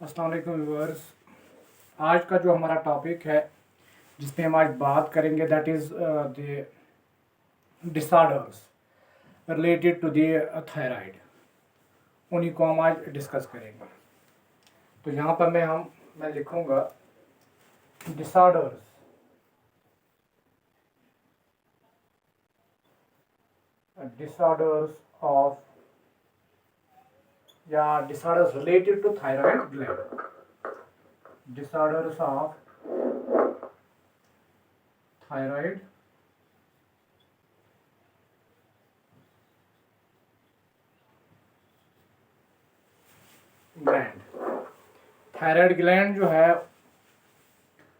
अस्सलाम वालेकुम व्यूअर्स। आज का जो हमारा टॉपिक है जिसमें हम आज बात करेंगे that is the disorders related to the thyroid, उन्हीं को हम आज डिस्कस करेंगे। तो यहाँ पर मैं लिखूँगा डिसऑर्डर्स ऑफ या disorders related to thyroid gland, disorders of thyroid gland. Thyroid gland जो है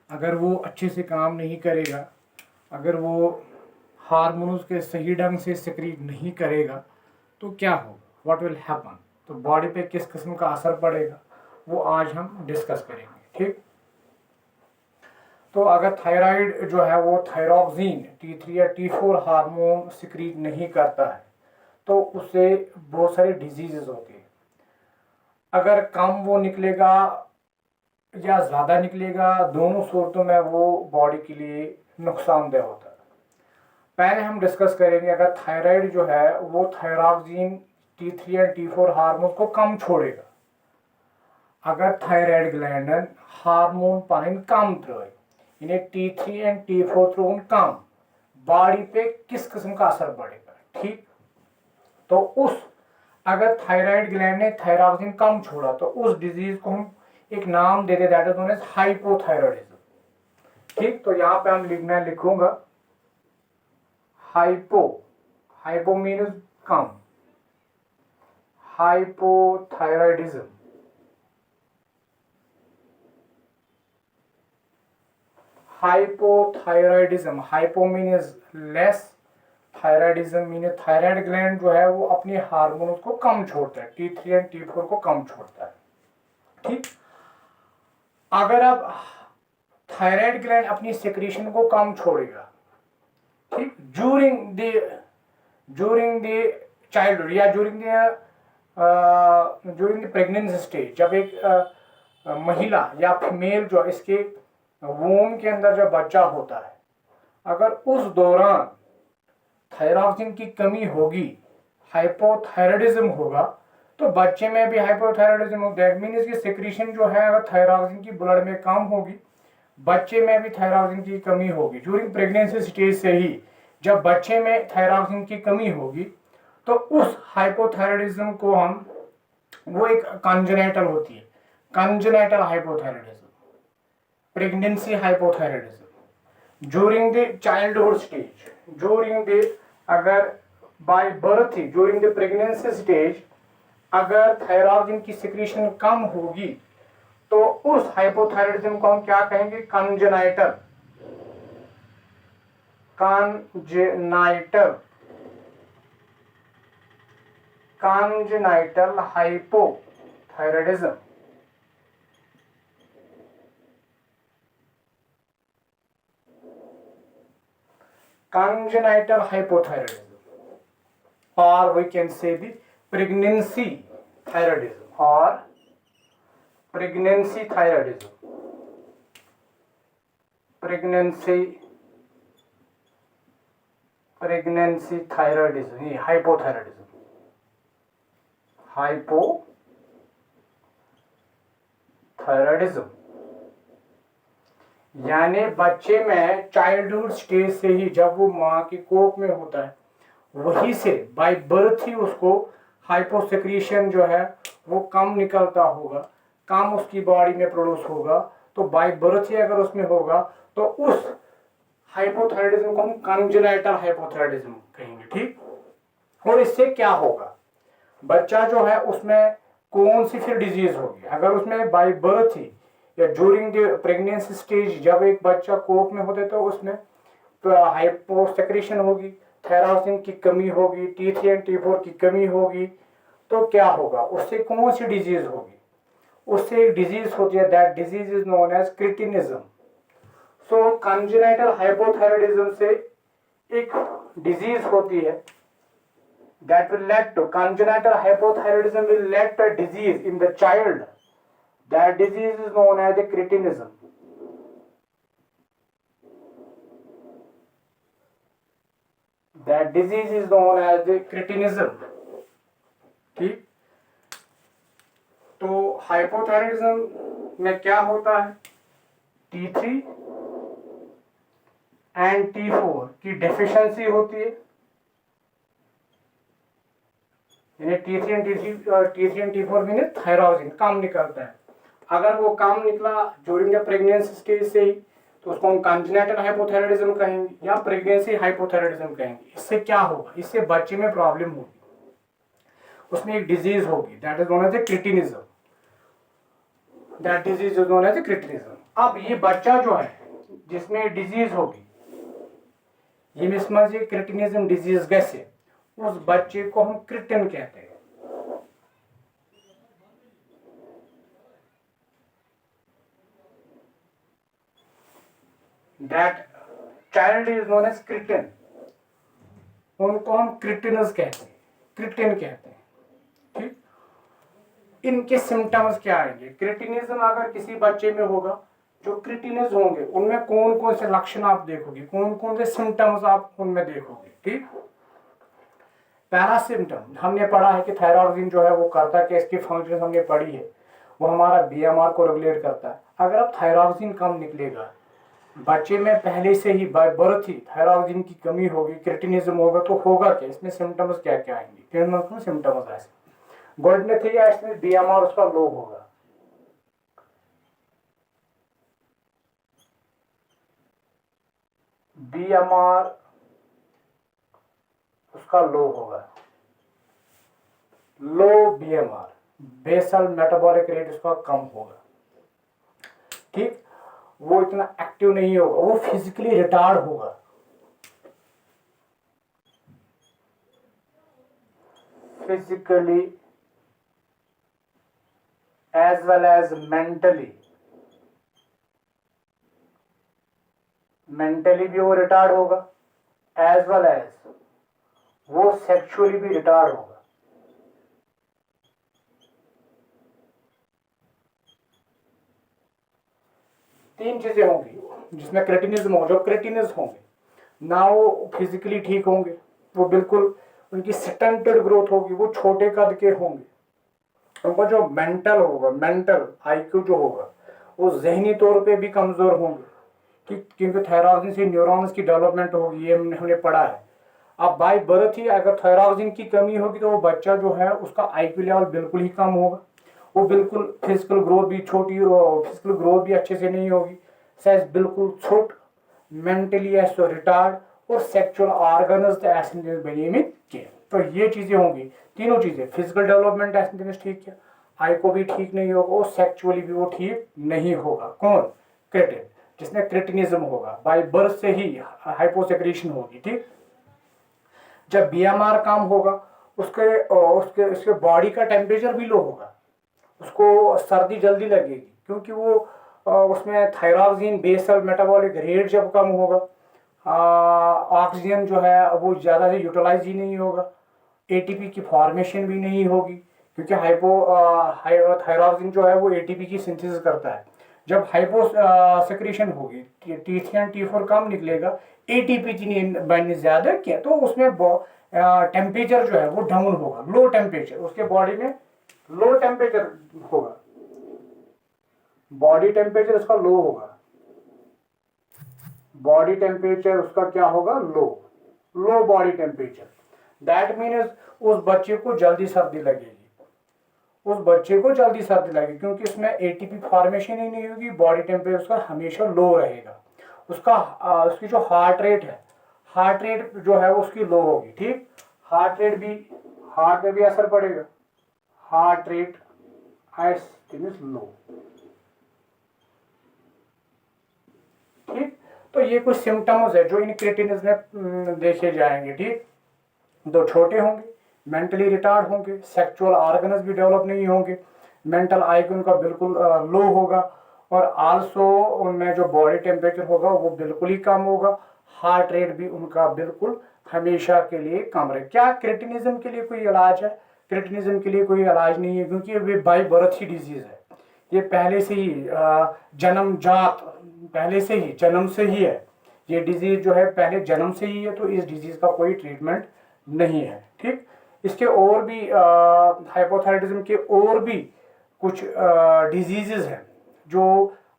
अगर वो अच्छे से काम नहीं करेगा, अगर वो हार्मोन्स के सही ढंग से सिक्रीट नहीं करेगा तो क्या होगा, व्हाट विल हैपन, तो बॉडी पे किस किस्म का असर पड़ेगा वो आज हम डिस्कस करेंगे। ठीक, तो अगर थायराइड जो है वो थायरॉक्सिन T3 या T4 हार्मोन सिक्रीट नहीं करता है तो उससे बहुत सारी डिजीजेज होती है। अगर कम वो निकलेगा या ज़्यादा निकलेगा, दोनों सूरतों में वो बॉडी के लिए नुकसानदेह होता है। पहले हम डिस्कस करेंगे अगर थायराइड जो है वो थायरॉक्सिन T3 या T4 हार्मोन को कम छोड़ेगा, अगर थायराइड ग्लैंड हार्मोन पानी कम त्रोए इन्हें T3 and T4 throne come, body पे किस किस्म का असर पड़ेगा। ठीक, तो उस अगर थायराइड ग्लैंड ने थायरॉक्सिन कम छोड़ा तो उस डिजीज को हम एक नाम दे दे, that is known as hypothyroidism. ठीक, तो यहाँ पे मैं लिखूंगा हाइपो मीन्स कम, hypothyroidism. Hypothyroidism, hypo means less, thyroidism mean thyroid gland जो है वो अपने हार्मोन्स को कम छोड़ता है, T3 एंड T4 को कम छोड़ता है। ठीक, अगर अब थायराइड ग्लैंड अपनी सेक्रेशन को कम छोड़ेगा, ठीक, ड्यूरिंग द चाइल्डहुड या ड्यूरिंग द प्रेगनेंसी स्टेज, जब एक महिला या फीमेल जो इसके वूम के अंदर जब बच्चा होता है, अगर उस दौरान थायरॉक्सिन की कमी होगी, हाइपोथायरॉयडिज्म होगा, तो बच्चे में भी हाइपोथायरॉयडिज्म हो। दैट मीन इसकी सिक्रीशन जो है अगर थायरॉक्सिन की ब्लड में कम होगी, बच्चे में भी थायरॉक्सिन की कमी होगी। ड्यूरिंग प्रेगनेंसी स्टेज से ही जब बच्चे में थायरॉक्सिन की कमी होगी तो उस हाइपोथायरॉयडिज्म को हम, वो एक कंजेनिटल होती है, congenital hypothyroidism, pregnancy hypothyroidism. During the childhood stage, during the अगर बाय बर्थ ही ड्यूरिंग द प्रेगनेंसी स्टेज अगर थायरॉक्सिन की सिक्रीशन कम होगी तो उस हाइपोथायरॉयडिज्म को हम क्या कहेंगे, congenital, congenital hypothyroidism. Congenital hypothyroidism, or we can say the pregnancy thyroidism or pregnancy thyroidism, pregnancy thyroidism, ये हाइपोथायरॉयडिज्म यानी बच्चे में चाइल्डहुड स्टेज से ही जब वो माँ की कोख में होता है वहीं से बाय बर्थ ही उसको हाइपोसेक्रीशन जो है वो कम निकलता होगा, कम उसकी बॉडी में प्रोड्यूस होगा, तो बाय बर्थ ही अगर उसमें होगा तो उस हाइपोथायरॉयडिज्म को हम कंजेनिटल हाइपोथायरॉयडिज्म कहेंगे। ठीक, और इससे क्या होगा, बच्चा जो है उसमें कौन सी फिर डिजीज होगी, अगर उसमें बाय बर्थ ही या ड्यूरिंग द प्रेगनेंसी स्टेज जब एक बच्चा कोख में होता है तो उसमें हाइपोसेक्रेशन होगी, थायरॉक्सिन की कमी होगी, T3 एंड T4 की कमी होगी, तो क्या होगा, उससे कौन सी डिजीज होगी, उससे एक डिजीज होती है, that disease is known as cretinism. So congenital hypothyroidism से एक डिजीज होती है that will lead to congenital hypothyroidism will lead to a disease in the child That disease is known as a cretinism. That disease is known as a cretinism. ठीक, तो hypothyroidism में क्या होता है, T3 एंड T4 की deficiency होती है, यानी T3 एंड T4 में थायरॉक्सिन काम निकलता है। अगर वो काम निकला ड्यूरिंग द प्रेगनेंसी स्टेज से ही तो उसको हम कंजेनिटल हाइपोथायराइडिज्म कहेंगे या प्रेगनेंसी हाइपोथायराइडिज्म कहेंगे। इससे क्या होगा, इससे बच्चे में प्रॉब्लम होगी, उसमें एक डिजीज होगी, that is known as a cretinism. That disease is known as a cretinism. अब ये बच्चा जो है जिसमें डिजीज होगी, ये मिसमज क्रिटिनिज्म डिजीज कैसे, उस बच्चे को हम क्रिटिन कहते हैं। That child is known as creatine, उनको हम क्रिटिनस कहते हैं, क्रिटिन कहते हैं। ठीक, इनके सिम्टम्स क्या आएंगे, क्रिटिनिज्म अगर किसी बच्चे में होगा, जो क्रिटिनस होंगे उनमें कौन कौन से लक्षण आप देखोगे, कौन कौन से सिम्टम्स आप उनमें देखोगे। ठीक, पहला सिम्टम हमने पढ़ा है कि थायरॉक्सिन जो है वो करता है कि इसकी फंक्शन हमने पढ़ी है, वो हमारा बीएमआर को रेगुलेट करता है। अगर अब थायरॉक्सिन कम निकलेगा, बच्चे में पहले से ही बाय बर्थ ही थायरॉक्सिन की कमी होगी, क्रिटिनिज्म होगा, तो होगा क्या, इसमें सिम्टम्स क्या क्या आएंगे, तीन सिम्टम्स ऐसे। गोल्डन थी या इसमें बीएमआर उसका लो होगा, बीएमआर उसका लो होगा, लो बीएमआर, बेसल मेटाबॉलिक रेट उसका कम होगा। ठीक, वो इतना एक्टिव नहीं होगा, वो फिजिकली रिटार्ड होगा, physically as well as mentally, mentally भी वो रिटार्ड होगा, एज वेल एज वो सेक्सुअली भी रिटार्ड होगा। तीन चीजें होंगी जिसमें क्रिटिनिज्म हो, जो क्रिटिनिज होंगे ना वो फिजिकली ठीक होंगे, वो बिल्कुल उनकी स्टंटेड ग्रोथ होगी, वो छोटे कद के होंगे, उनका जो मेंटल होगा, मेंटल आईक्यू जो होगा वो जहनी तौर पे भी कमजोर होंगे, क्योंकि थायरॉक्सिन से न्यूरॉन्स की डेवलपमेंट होगी, ये हमने पढ़ा है। अब बाय बर्थ ही अगर थायरॉक्सिन की कमी होगी तो वो बच्चा जो है उसका आईक्यू लेवल बिल्कुल ही कम होगा, वो बिल्कुल फिजिकल ग्रोथ भी छोटी, फिजिकल ग्रोथ भी अच्छे से नहीं होगी, साइज बिल्कुल छोट, मेंटली ऐसे रिटार्ड और सेक्सुअल ऑर्गन्स ऐसे बने में के। तो ये चीजें होंगी, तीनों चीजें, फिजिकल डेवलपमेंट ऐसे ठीक है, आई को भी ठीक नहीं होगा और सेक्सुअली भी वो ठीक नहीं होगा। कौन, क्रिटिन, जिसमें क्रिटिनिज्म होगा, बाय बर्थ से ही हाइपोसेक्रेशन होगी। ठीक, जब बीएमआर कम होगा उसके बॉडी का टेम्परेचर भी लो होगा, उसको सर्दी जल्दी लगेगी, क्योंकि वो उसमें थायरॉक्सिन बेसल मेटाबॉलिक रेट जब कम होगा, ऑक्सीजन जो है वो ज़्यादा से यूटिलाइज ही नहीं होगा, एटीपी की फॉर्मेशन भी नहीं होगी, क्योंकि थायरॉक्सिन जो है वो एटीपी की सिंथेसिस करता है। जब हाइपो सेक्रेशन होगी, T3 एंड T4 कम निकलेगा, एटीपी की बनने ज़्यादा क्या, तो उसमें टेम्परेचर जो है वो डाउन होगा, लो टेम्परेचर, उसके बॉडी में लो टेम्परेचर होगा, बॉडी टेम्परेचर उसका लो होगा, बॉडी टेम्परेचर उसका क्या होगा, लो बॉडी टेम्परेचर। दैट मीन्स उस बच्चे को जल्दी सर्दी लगेगी, उस बच्चे को जल्दी सर्दी लगेगी, क्योंकि उसमें एटीपी फॉर्मेशन ही नहीं होगी, बॉडी टेम्परेचर उसका हमेशा लो रहेगा, उसकी जो हार्ट रेट है, हार्ट रेट जो है उसकी लो होगी। ठीक, हार्ट में भी असर पड़ेगा, हार्ट रेट लो। ठीक, तो ये कुछ सिम्टम्स है जो इन क्रिटिनिज में देखे जाएंगे। ठीक, दो छोटे होंगे, मेंटली रिटार्ड होंगे, सेक्सुअल ऑर्गन्स भी डेवलप नहीं होंगे, मेंटल आईक्यू उनका बिल्कुल लो होगा, और आल्सो उनमें जो बॉडी टेम्परेचर होगा वो बिल्कुल ही कम होगा, हार्ट रेट भी उनका बिल्कुल हमेशा के लिए कम रहे। क्या क्रिटिनिज्म के लिए कोई इलाज है? क्रिटिनिज्म के लिए कोई इलाज नहीं है, क्योंकि way by birth he disease है, ये पहले से ही जन्मजात, पहले से ही जन्म से ही है, ये डिजीज जो है पहले जन्म से ही है, तो इस डिजीज का कोई ट्रीटमेंट नहीं है। ठीक, इसके और भी हाइपोथायराइडिज्म के और भी कुछ डिजीजेस हैं जो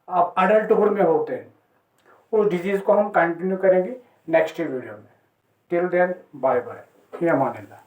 आप अडल्टहुड में होते हैं, उस डिजीज को हम कंटिन्यू करेंगे नेक्स्ट वीडियो में। टिल देन बाय बाय, फिर अमान अल्लाह।